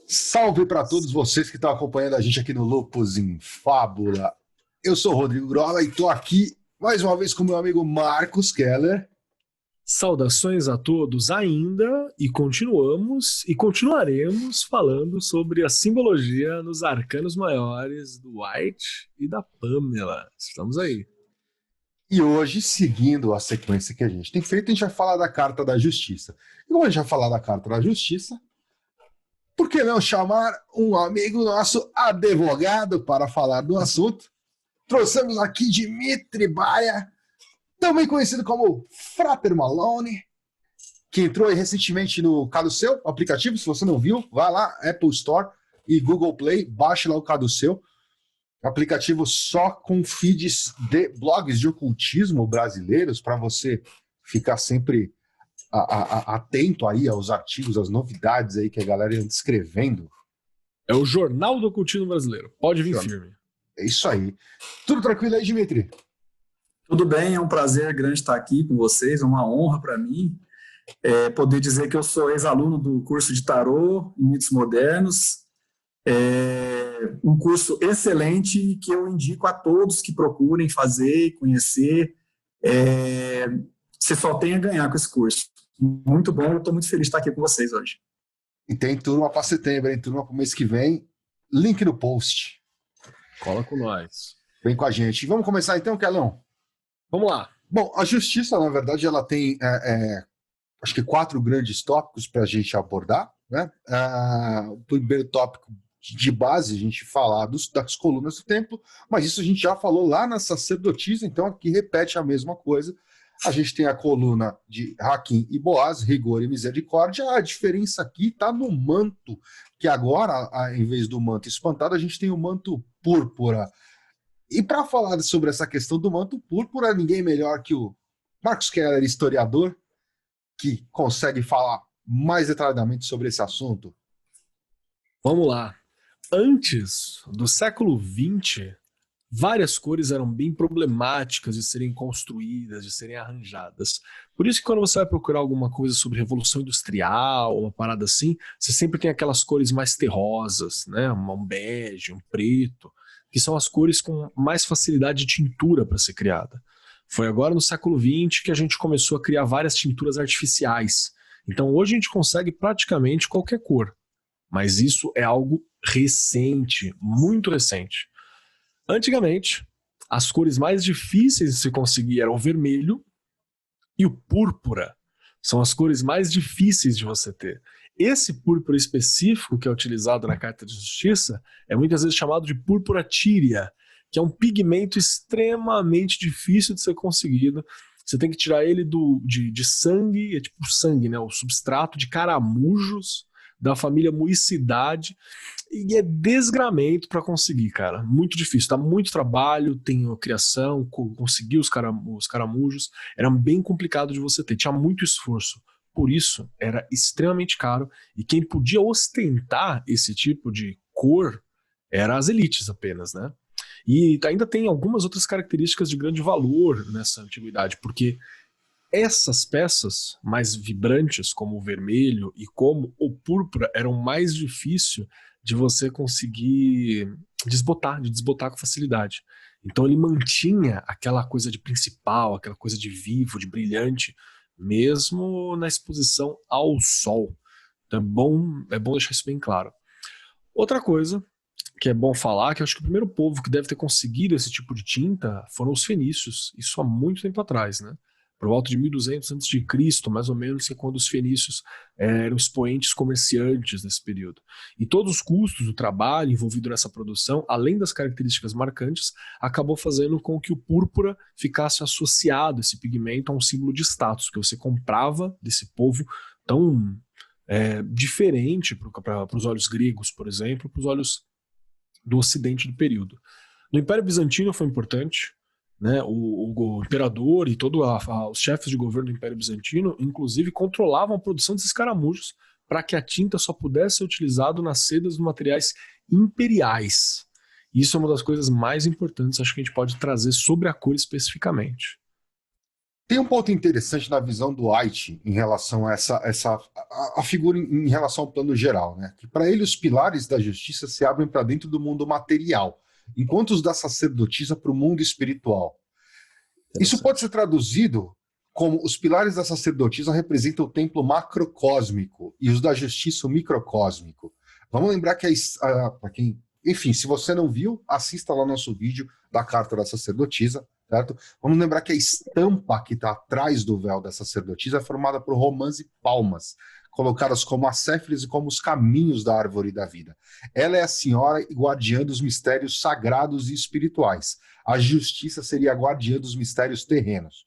Salve para todos vocês que estão acompanhando a gente aqui no Lupus em Fábula. Eu sou o Rodrigo Grola e estou aqui mais uma vez com meu amigo Marcos Keller. Saudações a todos ainda, e continuamos e continuaremos falando sobre a simbologia nos arcanos maiores do White e da Pamela. Estamos aí. E hoje, seguindo a sequência que a gente tem feito, a gente vai falar da Carta da Justiça. E como a gente vai falar da Carta da Justiça, por que não chamar um amigo nosso advogado para falar do assunto? Trouxemos aqui Dimitri Baia, também conhecido como Frater Malone, que entrou aí recentemente no Caduceu, aplicativo. Se você não viu, vá lá, Apple Store e Google Play, baixe lá o Caduceu, aplicativo só com feeds de blogs de ocultismo brasileiros, para você ficar sempre atento aí aos artigos, às novidades aí que a galera anda escrevendo. É o Jornal do Ocultismo Brasileiro. Pode vir firme. É isso aí. Tudo tranquilo aí, Dimitri? Tudo bem, é um prazer grande estar aqui com vocês, é uma honra para mim poder dizer que eu sou ex-aluno do curso de Tarô e Mitos Modernos, um curso excelente que eu indico a todos que procurem fazer, conhecer, você só tem a ganhar com esse curso. Muito bom, eu estou muito feliz de estar aqui com vocês hoje. E tem turma para setembro, hein? Turma para o mês que vem, link no post. Cola com nós. Vem com a gente. Vamos começar então, Kelão? Vamos lá. Bom, a justiça, na verdade, ela tem, acho que 4 grandes tópicos para a gente abordar, né? O primeiro tópico de base, a gente falar das colunas do templo, mas isso a gente já falou lá na sacerdotisa, então aqui repete a mesma coisa. A gente tem a coluna de Hakim e Boaz, rigor e misericórdia. A diferença aqui está no manto, que agora, em vez do manto espantado, a gente tem o manto púrpura. E para falar sobre essa questão do manto púrpura, ninguém melhor que o Marcos Keller, historiador, que consegue falar mais detalhadamente sobre esse assunto. Vamos lá. Antes do século XX, várias cores eram bem problemáticas de serem construídas, de serem arranjadas. Por isso que quando você vai procurar alguma coisa sobre Revolução Industrial, uma parada assim, você sempre tem aquelas cores mais terrosas, né? Um bege, um preto, que são as cores com mais facilidade de tintura para ser criada. Foi agora no século XX que a gente começou a criar várias tinturas artificiais. Então hoje a gente consegue praticamente qualquer cor. Mas isso é algo recente, muito recente. Antigamente, as cores mais difíceis de se conseguir eram o vermelho e o púrpura. São as cores mais difíceis de você ter. Esse púrpura específico que é utilizado na Carta de Justiça é muitas vezes chamado de púrpura tírea, que é um pigmento extremamente difícil de ser conseguido. Você tem que tirar ele de sangue, é tipo sangue, né? O substrato de caramujos da família Muicidade, e é desgramento para conseguir, cara. Muito difícil, dá muito trabalho, tem a criação, conseguir os caramujos, era bem complicado de você ter, tinha muito esforço. Por isso, era extremamente caro, e quem podia ostentar esse tipo de cor eram as elites apenas, né? E ainda tem algumas outras características de grande valor nessa antiguidade, porque essas peças mais vibrantes, como o vermelho e como o púrpura, eram mais difíceis de você conseguir de desbotar com facilidade. Então ele mantinha aquela coisa de principal, aquela coisa de vivo, de brilhante, mesmo na exposição ao sol. Então é bom deixar isso bem claro. Outra coisa que é bom falar, que eu acho que o primeiro povo que deve ter conseguido esse tipo de tinta foram os fenícios, isso há muito tempo atrás, né? Por volta de 1200 a.C., mais ou menos, que é quando os fenícios eram expoentes comerciantes nesse período. E todos os custos do trabalho envolvido nessa produção, além das características marcantes, acabou fazendo com que o púrpura ficasse associado, esse pigmento, a um símbolo de status, que você comprava desse povo tão diferente para os olhos gregos, por exemplo, para os olhos do ocidente do período. No Império Bizantino foi importante, né? O imperador e todos os chefes de governo do Império Bizantino, inclusive, controlavam a produção desses caramujos para que a tinta só pudesse ser utilizada nas sedas dos materiais imperiais. Isso é uma das coisas mais importantes, acho que a gente pode trazer sobre a cor especificamente. Tem um ponto interessante na visão do White em relação a a figura em relação ao plano geral, né? Que para ele os pilares da justiça se abrem para dentro do mundo material, enquanto os da sacerdotisa para o mundo espiritual. Isso pode ser traduzido como os pilares da sacerdotisa representam o templo macrocósmico e os da justiça o microcósmico. Vamos lembrar que para quem, enfim, se você não viu, assista lá nosso vídeo da carta da sacerdotisa, certo? Vamos lembrar que a estampa que está atrás do véu da sacerdotisa é formada por romãs e palmas, colocadas como acéfiras e como os caminhos da árvore da vida. Ela é a senhora e guardiã dos mistérios sagrados e espirituais. A justiça seria a guardiã dos mistérios terrenos.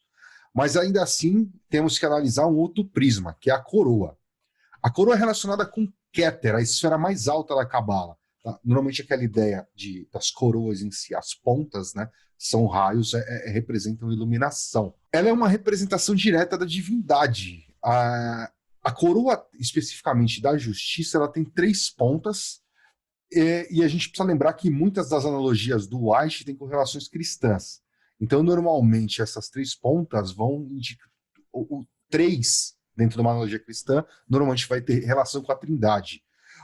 Mas ainda assim, temos que analisar um outro prisma, que é a coroa. A coroa é relacionada com Keter, a esfera mais alta da Cabala. Tá? Normalmente aquela ideia das coroas em si, as pontas, né, são raios, representam iluminação. Ela é uma representação direta da divindade. A coroa, especificamente da justiça, ela tem 3 pontas, e a gente precisa lembrar que muitas das analogias do White têm correlações cristãs. Então, normalmente, essas 3 pontas vão indicar o 3 dentro de uma analogia cristã, normalmente vai ter relação com a Trindade.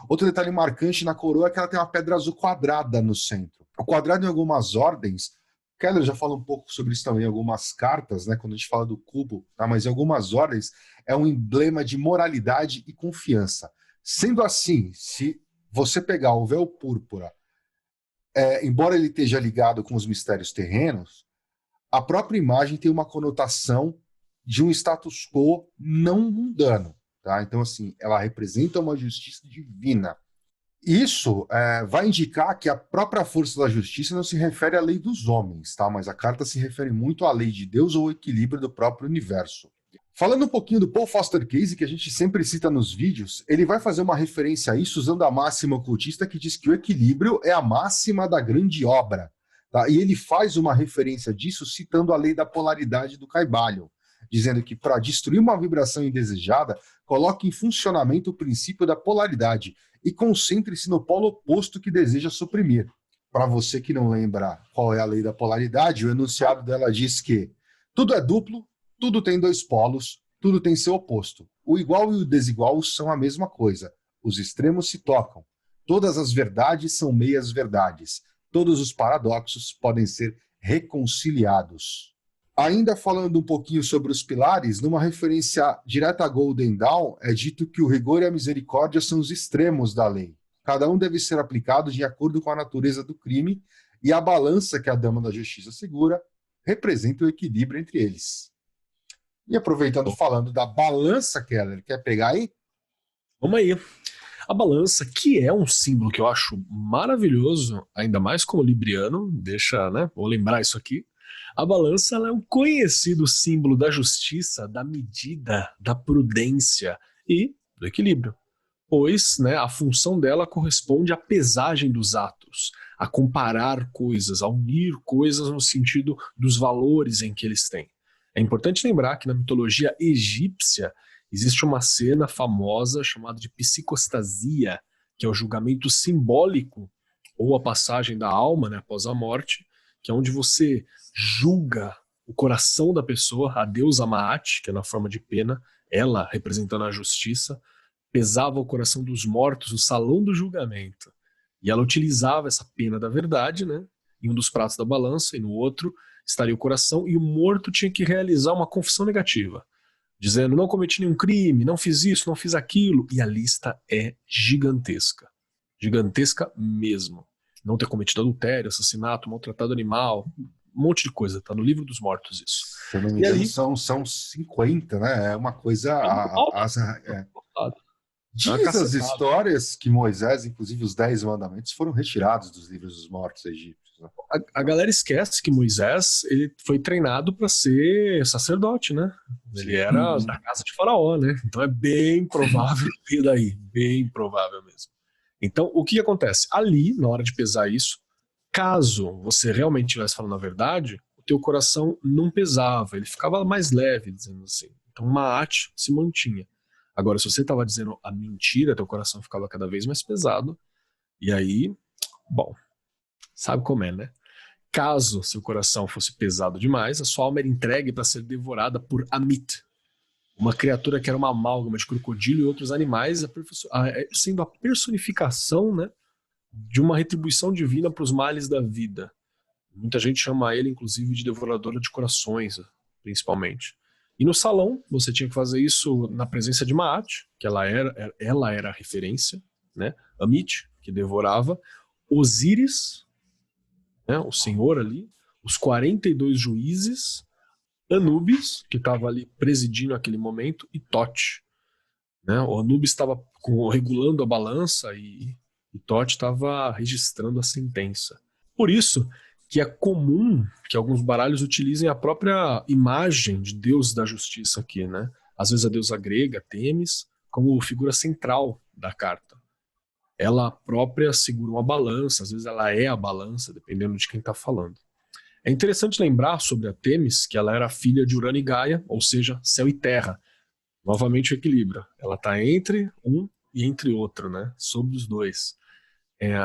Outro detalhe marcante na coroa é que ela tem uma pedra azul quadrada no centro. O quadrado em algumas ordens, Keller já fala um pouco sobre isso também em algumas cartas, né, quando a gente fala do cubo, tá? Mas em algumas ordens é um emblema de moralidade e confiança. Sendo assim, se você pegar o véu púrpura, embora ele esteja ligado com os mistérios terrenos, a própria imagem tem uma conotação de um status quo não mundano. Tá? Então, assim, ela representa uma justiça divina. Isso vai indicar que a própria força da justiça não se refere à lei dos homens, tá? Mas a carta se refere muito à lei de Deus ou ao equilíbrio do próprio universo. Falando um pouquinho do Paul Foster Case, que a gente sempre cita nos vídeos, ele vai fazer uma referência a isso usando a máxima ocultista que diz que o equilíbrio é a máxima da grande obra. Tá? E ele faz uma referência disso citando a lei da polaridade do Caibalion, dizendo que para destruir uma vibração indesejada, coloque em funcionamento o princípio da polaridade e concentre-se no polo oposto que deseja suprimir. Para você que não lembra qual é a lei da polaridade, o enunciado dela diz que tudo é duplo, tudo tem 2 polos, tudo tem seu oposto. O igual e o desigual são a mesma coisa. Os extremos se tocam. Todas as verdades são meias verdades. Todos os paradoxos podem ser reconciliados. Ainda falando um pouquinho sobre os pilares, numa referência direta a Golden Dawn, é dito que o rigor e a misericórdia são os extremos da lei. Cada um deve ser aplicado de acordo com a natureza do crime, e a balança que a Dama da Justiça segura representa o equilíbrio entre eles. E aproveitando, falando da balança, Keller, quer pegar aí? Vamos aí. A balança, que é um símbolo que eu acho maravilhoso, ainda mais como libriano, vou lembrar isso aqui. A balança ela é um conhecido símbolo da justiça, da medida, da prudência e do equilíbrio. Pois, né, a função dela corresponde à pesagem dos atos, a comparar coisas, a unir coisas no sentido dos valores em que eles têm. É importante lembrar que na mitologia egípcia existe uma cena famosa chamada de psicostasia, que é o julgamento simbólico, ou a passagem da alma, né, após a morte, que é onde você julga o coração da pessoa, a deusa Maat, que é na forma de pena, ela representando a justiça, pesava o coração dos mortos no salão do julgamento. E ela utilizava essa pena da verdade, né, em um dos pratos da balança, e no outro estaria o coração, e o morto tinha que realizar uma confissão negativa, dizendo, não cometi nenhum crime, não fiz isso, não fiz aquilo, e a lista é gigantesca. Gigantesca mesmo. Não ter cometido adultério, assassinato, maltratado animal, um monte de coisa, tá no livro dos mortos isso. Se eu não me engano, são 50, né? É uma coisa... Diz as histórias que Moisés, inclusive os 10 mandamentos, foram retirados dos livros dos mortos egípcios. Né? A galera esquece que Moisés ele foi treinado para ser sacerdote, né? Ele era da casa de Faraó, né? Então é bem provável vir daí, bem provável mesmo. Então, o que acontece? Ali, na hora de pesar isso, caso você realmente estivesse falando a verdade, o teu coração não pesava, ele ficava mais leve, dizendo assim. Então, Maat se mantinha. Agora, se você estava dizendo a mentira, teu coração ficava cada vez mais pesado. E aí, bom, sabe como é, né? Caso seu coração fosse pesado demais, a sua alma era entregue para ser devorada por Amit, uma criatura que era uma amálgama de crocodilo e outros animais, sendo a personificação, né, de uma retribuição divina para os males da vida. Muita gente chama ele, inclusive, de devoradora de corações, principalmente. E no salão, você tinha que fazer isso na presença de Maat, que ela era a referência, né? Amit, que devorava, Osíris, né, o senhor ali, os 42 juízes, Anubis, que estava ali presidindo aquele momento, e Thoth. Né? O Anubis estava regulando a balança e Thoth estava registrando a sentença. Por isso que é comum que alguns baralhos utilizem a própria imagem de Deus da justiça aqui, né? Às vezes a deusa grega, Temis, como figura central da carta. Ela própria segura uma balança, às vezes ela é a balança, dependendo de quem está falando. É interessante lembrar sobre a Temis que ela era filha de Urano e Gaia, ou seja, céu e terra. Novamente o equilíbrio. Ela está entre um e entre outro, né? Sobre os dois.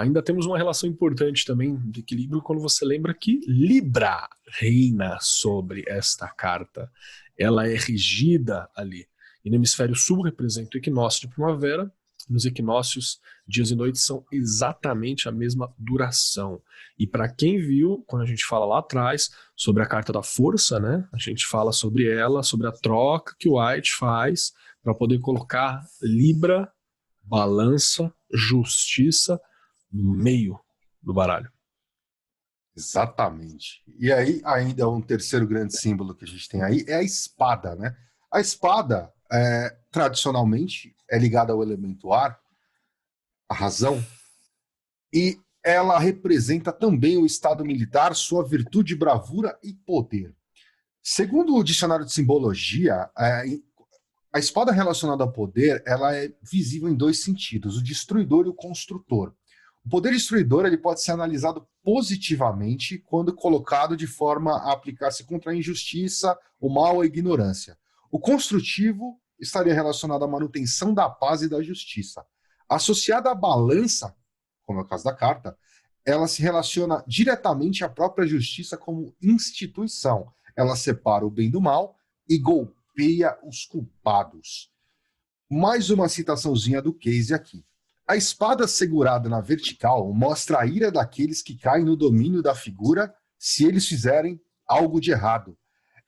Ainda temos uma relação importante também de equilíbrio quando você lembra que Libra reina sobre esta carta. Ela é regida ali. E no hemisfério sul representa o equinócio de primavera. Nos equinócios, dias e noites são exatamente a mesma duração. E para quem viu, quando a gente fala lá atrás sobre a carta da força, né? A gente fala sobre ela, sobre a troca que o White faz para poder colocar Libra, balança, justiça no meio do baralho. Exatamente. E aí, ainda um terceiro grande símbolo que a gente tem aí é a espada, né? A espada, tradicionalmente, é ligada ao elemento ar, a razão, e ela representa também o estado militar, sua virtude, bravura e poder. Segundo o dicionário de simbologia, a espada relacionada ao poder, ela é visível em dois sentidos, o destruidor e o construtor. O poder destruidor ele pode ser analisado positivamente quando colocado de forma a aplicar-se contra a injustiça, o mal ou a ignorância. O construtivo estaria relacionado à manutenção da paz e da justiça. Associada à balança, como é o caso da carta, ela se relaciona diretamente à própria justiça como instituição. Ela separa o bem do mal e golpeia os culpados. Mais uma citaçãozinha do Case aqui. A espada segurada na vertical mostra a ira daqueles que caem no domínio da figura se eles fizerem algo de errado.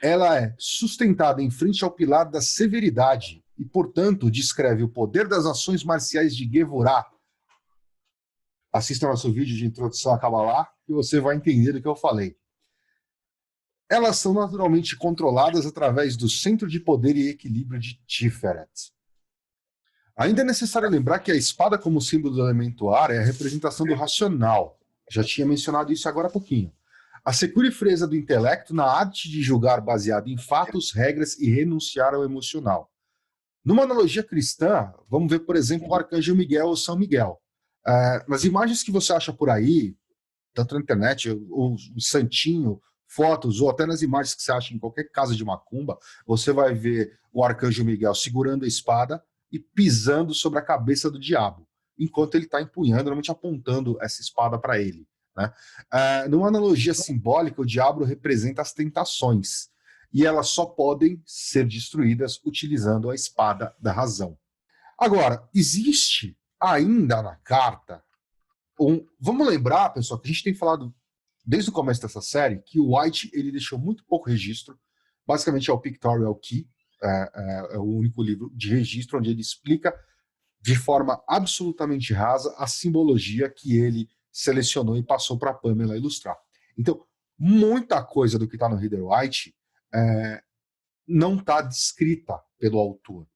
Ela é sustentada em frente ao pilar da severidade e, portanto, descreve o poder das ações marciais de Gevurah. Assista nosso vídeo de introdução a Kabbalah e você vai entender do que eu falei. Elas são naturalmente controladas através do centro de poder e equilíbrio de Tiferet. Ainda é necessário lembrar que a espada como símbolo do elemento ar é a representação do racional. Já tinha mencionado isso agora há pouquinho. A secura e frieza do intelecto na arte de julgar baseado em fatos, regras e renunciar ao emocional. Numa analogia cristã, vamos ver, por exemplo, o Arcanjo Miguel ou São Miguel. Nas imagens que você acha por aí, tanto na internet, o santinho, fotos, ou até nas imagens que você acha em qualquer casa de macumba, você vai ver o Arcanjo Miguel segurando a espada e pisando sobre a cabeça do diabo, enquanto ele está empunhando, normalmente apontando essa espada para ele. Né? Numa analogia simbólica, o diabo representa as tentações, e elas só podem ser destruídas utilizando a espada da razão. Agora, existe ainda na carta vamos lembrar, pessoal, que a gente tem falado desde o começo dessa série que o White ele deixou muito pouco registro, basicamente é o Pictorial Key, é o único livro de registro onde ele explica de forma absolutamente rasa a simbologia que ele selecionou e passou para a Pamela ilustrar. Então, muita coisa do que está no Reader White não está descrita pelo autor,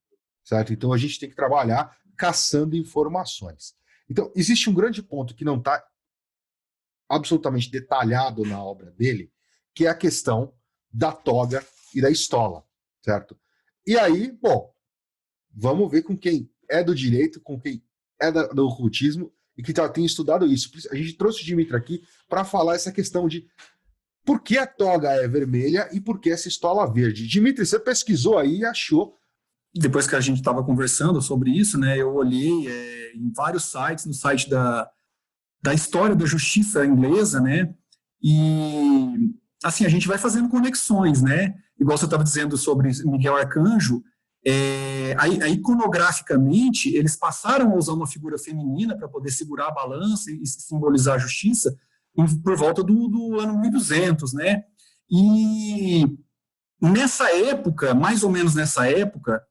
certo? Então, a gente tem que trabalhar caçando informações. Então, existe um grande ponto que não está absolutamente detalhado na obra dele, que é a questão da toga e da estola, certo? E aí, bom, vamos ver com quem é do direito, com quem é do ocultismo e que tem estudado isso. A gente trouxe o Dimitri aqui para falar essa questão de por que a toga é vermelha e por que essa estola verde. Dimitri, você pesquisou aí e achou. Depois que a gente estava conversando sobre isso, né, eu olhei em vários sites, no site da história da justiça inglesa, né, E, assim, a gente vai fazendo conexões, né? Igual você estava dizendo sobre Miguel Arcanjo, aí, iconograficamente, eles passaram a usar uma figura feminina para poder segurar a balança e simbolizar a justiça por volta do ano 1200, né? E nessa época, mais ou menos nessa época,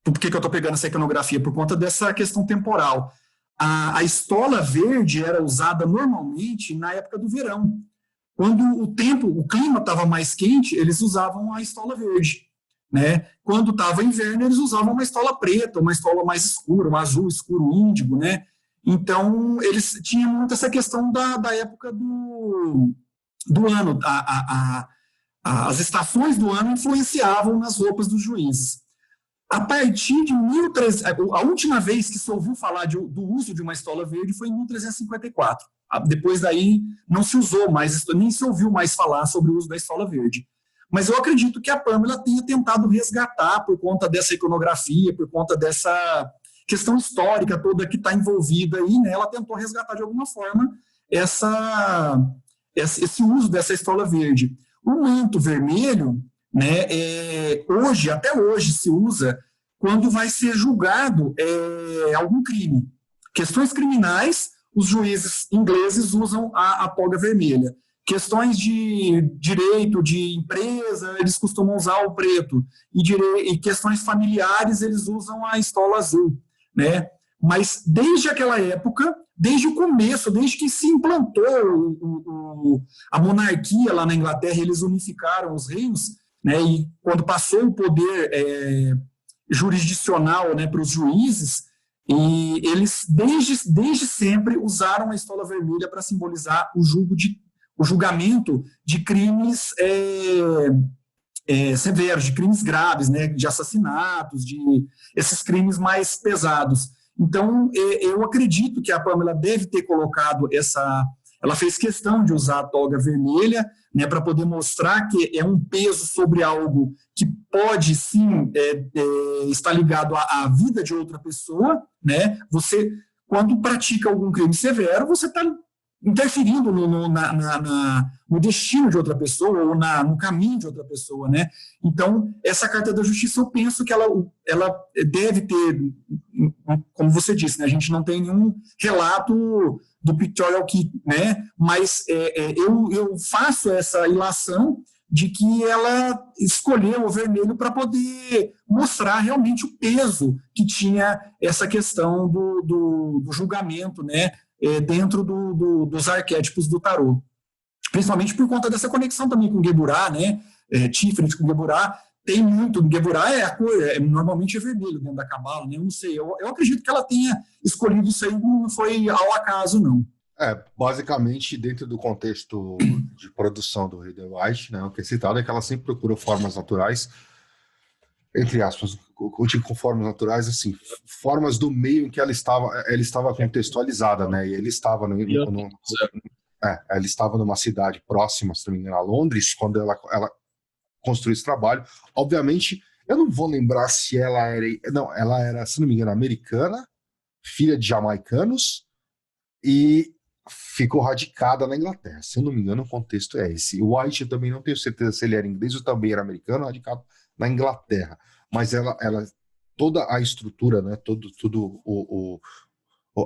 por que eu estou pegando essa iconografia? Por conta dessa questão temporal. A estola verde era usada normalmente na época do verão. Quando o clima estava mais quente, eles usavam a estola verde, né? Quando estava inverno, eles usavam uma estola preta, uma estola mais escura, um azul escuro, índigo, né? Então, eles tinham muito essa questão da época do ano. As estações do ano influenciavam nas roupas dos juízes. A partir de 1300, a última vez que se ouviu falar do uso de uma estola verde foi em 1354. Depois daí não se usou mais, nem se ouviu mais falar sobre o uso da estola verde. Mas eu acredito que a Pamela tenha tentado resgatar, por conta dessa iconografia, por conta dessa questão histórica toda que está envolvida aí, né? Ela tentou resgatar de alguma forma esse uso dessa estola verde. O manto vermelho, né, até hoje se usa quando vai ser julgado algum crime. Questões criminais, os juízes ingleses usam a toga vermelha. Questões de direito de empresa, eles costumam usar o preto. E questões familiares, eles usam a estola azul, né? Mas desde aquela época, desde o começo, desde que se implantou a monarquia lá na Inglaterra, eles unificaram os reinos, né? E quando passou o poder jurisdicional, né, para os juízes, e eles desde sempre usaram a estola vermelha para simbolizar o julgamento de crimes severos, de crimes graves, né, de assassinatos, de esses crimes mais pesados. Então, eu acredito que a Pamela deve ter colocado ela fez questão de usar a toga vermelha, né, para poder mostrar que é um peso sobre algo que pode, sim, estar ligado à vida de outra pessoa, né? Você, quando pratica algum crime severo, você está interferindo no destino de outra pessoa ou no caminho de outra pessoa, né? Então, essa Carta da Justiça, eu penso que ela deve ter, como você disse, né? A gente não tem nenhum relato do Pictorial Key, né? Mas eu faço essa ilação de que ela escolheu o vermelho para poder mostrar realmente o peso que tinha essa questão do julgamento, né? Dentro dos arquétipos do tarô. Principalmente por conta dessa conexão também com o Geburá, né? Tiferet com o Geburá. Tem muito. O Geburá a cor, normalmente é vermelho dentro da cabala, né? Eu não sei. Eu acredito que ela tenha escolhido isso aí, não foi ao acaso, não. Basicamente, dentro do contexto de produção do Rider White, né, o que é citado é que ela sempre procurou formas naturais, entre aspas, com formas naturais, assim, formas do meio em que ela estava contextualizada, né? E ele estava ela estava numa cidade próxima, se não me engano, a Londres, quando ela construiu esse trabalho. Obviamente, eu não vou lembrar se ela era... Não, ela era, se não me engano, americana, filha de jamaicanos, e ficou radicada na Inglaterra. Se eu não me engano, o contexto é esse. O White, eu também não tenho certeza se ele era inglês ou também era americano, radicado na Inglaterra. Mas ela toda a estrutura, né,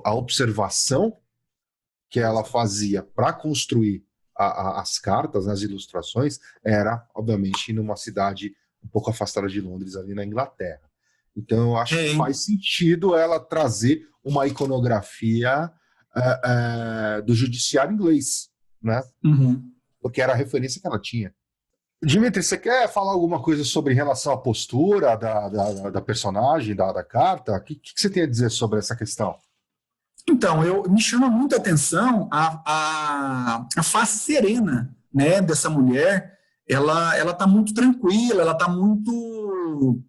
a observação que ela fazia para construir as cartas, as ilustrações, era, obviamente, numa cidade um pouco afastada de Londres, ali na Inglaterra. Então, eu acho que faz sentido ela trazer uma iconografia do judiciário inglês, né? Uhum. Porque era a referência que ela tinha. Dimitri, você quer falar alguma coisa sobre relação à postura da personagem, da carta? O que você tem a dizer sobre essa questão? Então, me chama muita atenção a face serena, né, dessa mulher. Ela está muito tranquila, ela está muito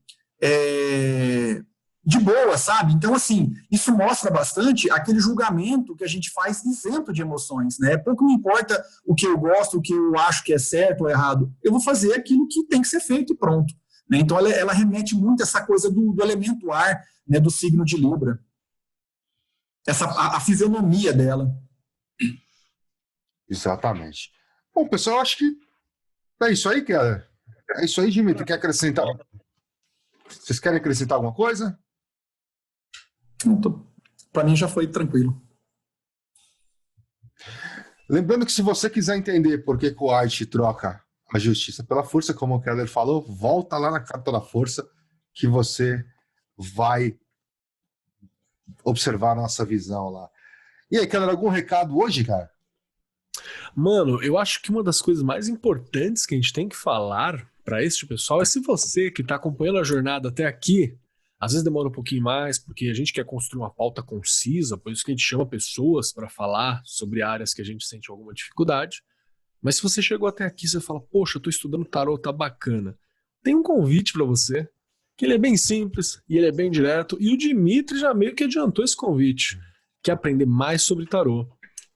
de boa, sabe? Então, assim, isso mostra bastante aquele julgamento que a gente faz isento de emoções, né? Pouco me importa o que eu gosto, o que eu acho que é certo ou errado. Eu vou fazer aquilo que tem que ser feito e pronto, né? Então, ela remete muito a essa coisa do elemento ar, né, do signo de Libra. A fisionomia dela. Exatamente. Bom, pessoal, acho que é isso aí, cara. É isso aí, Dimitri. Quer acrescentar? Vocês querem acrescentar alguma coisa? Para mim já foi tranquilo. Lembrando que se você quiser entender por que o White troca a justiça pela força, como o Keller falou, volta lá na Carta da Força que você vai observar a nossa visão lá. E aí, Keller, algum recado hoje, cara? Mano, eu acho que uma das coisas mais importantes que a gente tem que falar para este pessoal é se você que está acompanhando a jornada até aqui, às vezes demora um pouquinho mais, porque a gente quer construir uma pauta concisa, por isso que a gente chama pessoas para falar sobre áreas que a gente sente alguma dificuldade. Mas se você chegou até aqui e você fala, poxa, eu tô estudando tarô, tá bacana. Tem um convite para você, que ele é bem simples e ele é bem direto, e o Dimitri já meio que adiantou esse convite, que é aprender mais sobre tarô.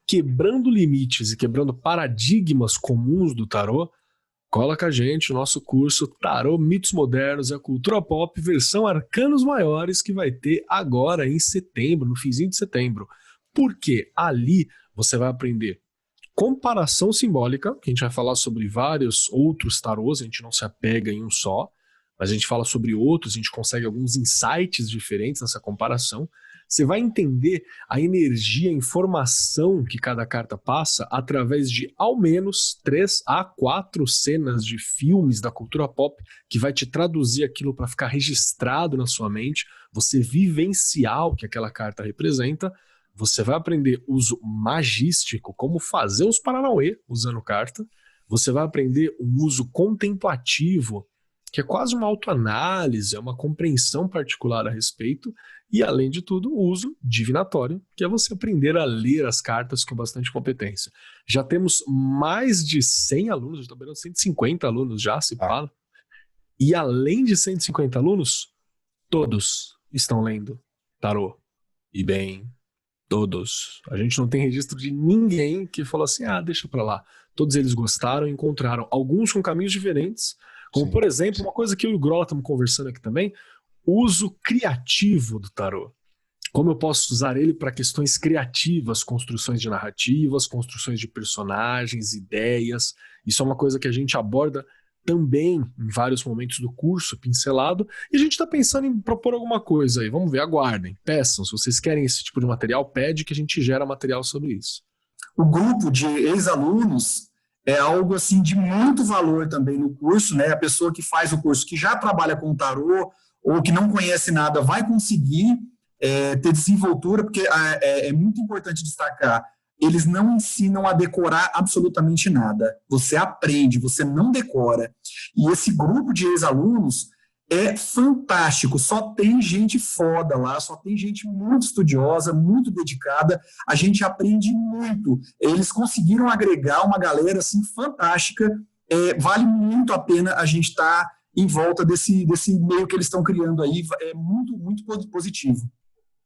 Quebrando limites e quebrando paradigmas comuns do tarô, cola com a gente o nosso curso Tarô, Mitos Modernos e a Cultura Pop, versão Arcanos Maiores, que vai ter agora em setembro, no finzinho de setembro. Porque ali você vai aprender comparação simbólica, que a gente vai falar sobre vários outros tarôs, a gente não se apega em um só, mas a gente fala sobre outros, a gente consegue alguns insights diferentes nessa comparação. Você vai entender a energia, a informação que cada carta passa através de ao menos 3 a 4 cenas de filmes da cultura pop que vai te traduzir aquilo para ficar registrado na sua mente, você vivenciar o que aquela carta representa. Você vai aprender uso magístico, como fazer os paranauê usando carta. Você vai aprender um uso contemplativo, que é quase uma autoanálise, é uma compreensão particular a respeito. E, além de tudo, o uso divinatório, que é você aprender a ler as cartas com bastante competência. Já temos mais de 100 alunos, estou beirando 150 alunos já, se fala. E além de 150 alunos, todos estão lendo tarô. E bem, todos. A gente não tem registro de ninguém que falou assim, deixa pra lá. Todos eles gostaram e encontraram. Alguns com caminhos diferentes, como, Sim. por exemplo, uma coisa que eu e o Grola estamos conversando aqui também, uso criativo do tarô. Como eu posso usar ele para questões criativas, construções de narrativas, construções de personagens, ideias. Isso é uma coisa que a gente aborda também em vários momentos do curso, pincelado, e a gente está pensando em propor alguma coisa aí. Vamos ver, aguardem, peçam. Se vocês querem esse tipo de material, pede que a gente gera material sobre isso. O grupo de ex-alunos é algo assim de muito valor também no curso, né? A pessoa que faz o curso, que já trabalha com tarô ou que não conhece nada, vai conseguir ter desenvoltura, porque é muito importante destacar, eles não ensinam a decorar absolutamente nada. Você aprende, você não decora. E esse grupo de ex-alunos é fantástico, só tem gente foda lá, só tem gente muito estudiosa, muito dedicada, a gente aprende muito. Eles conseguiram agregar uma galera assim fantástica, vale muito a pena a gente estar em volta desse meio que eles estão criando aí, é muito, muito positivo.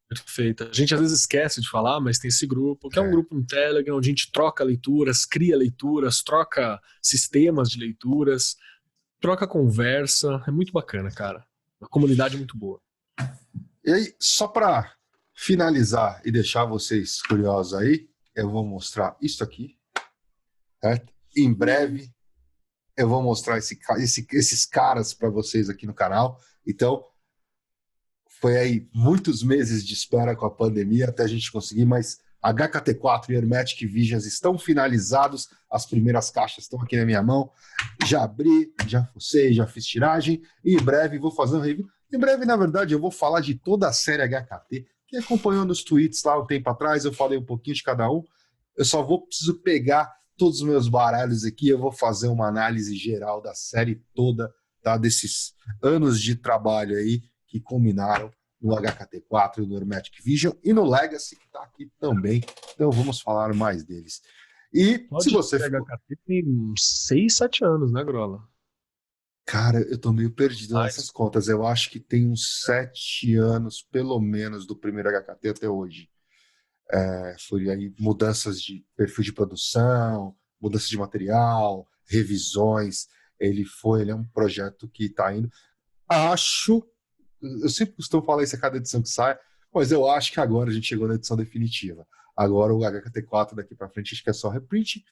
Perfeito. A gente às vezes esquece de falar, mas tem esse grupo, que é um grupo no Telegram, onde a gente troca leituras, cria leituras, troca sistemas de leituras, troca conversa, é muito bacana, cara. Uma comunidade muito boa. E aí, só para finalizar e deixar vocês curiosos aí, eu vou mostrar isso aqui, certo? Em breve eu vou mostrar esses caras para vocês aqui no canal. Então, foi aí muitos meses de espera com a pandemia até a gente conseguir, mas HKT4 e Hermetic Visions estão finalizados, as primeiras caixas estão aqui na minha mão, já abri, já fucei, já fiz tiragem, e em breve vou fazer um review. Em breve, na verdade, eu vou falar de toda a série HKT. Quem acompanhou nos tweets lá um tempo atrás, eu falei um pouquinho de cada um. Eu só preciso pegar todos os meus baralhos aqui, eu vou fazer uma análise geral da série toda, tá? Desses anos de trabalho aí que culminaram no HKT4, no Hermetic Vision e no Legacy, que está aqui também. Então vamos falar mais deles. E Pode se você... HKT tem uns 6, 7 anos, né, Grola? Cara, eu tô meio perdido nessas contas. Eu acho que tem uns 7 anos, pelo menos, do primeiro HKT até hoje. Foi aí mudanças de perfil de produção, mudança de material, revisões. Ele é um projeto que está indo. Eu sempre costumo falar isso a cada edição que sai, Mas eu acho que agora a gente chegou na edição definitiva. Agora o HKT4 daqui para frente acho que é só reprint.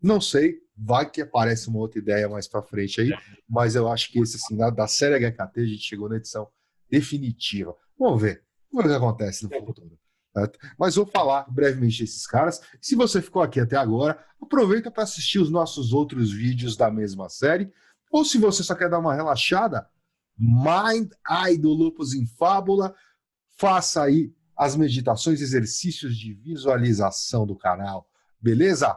Não sei, vai que aparece uma outra ideia mais para frente aí, mas eu acho que esse assim, da série HKT a gente chegou na edição definitiva. Vamos ver o que acontece no futuro. Certo? Mas vou falar brevemente desses caras. Se você ficou aqui até agora, aproveita para assistir os nossos outros vídeos da mesma série. Ou se você só quer dar uma relaxada, Mind Eye do Lupus em Fábula, faça aí as meditações, exercícios de visualização do canal. Beleza?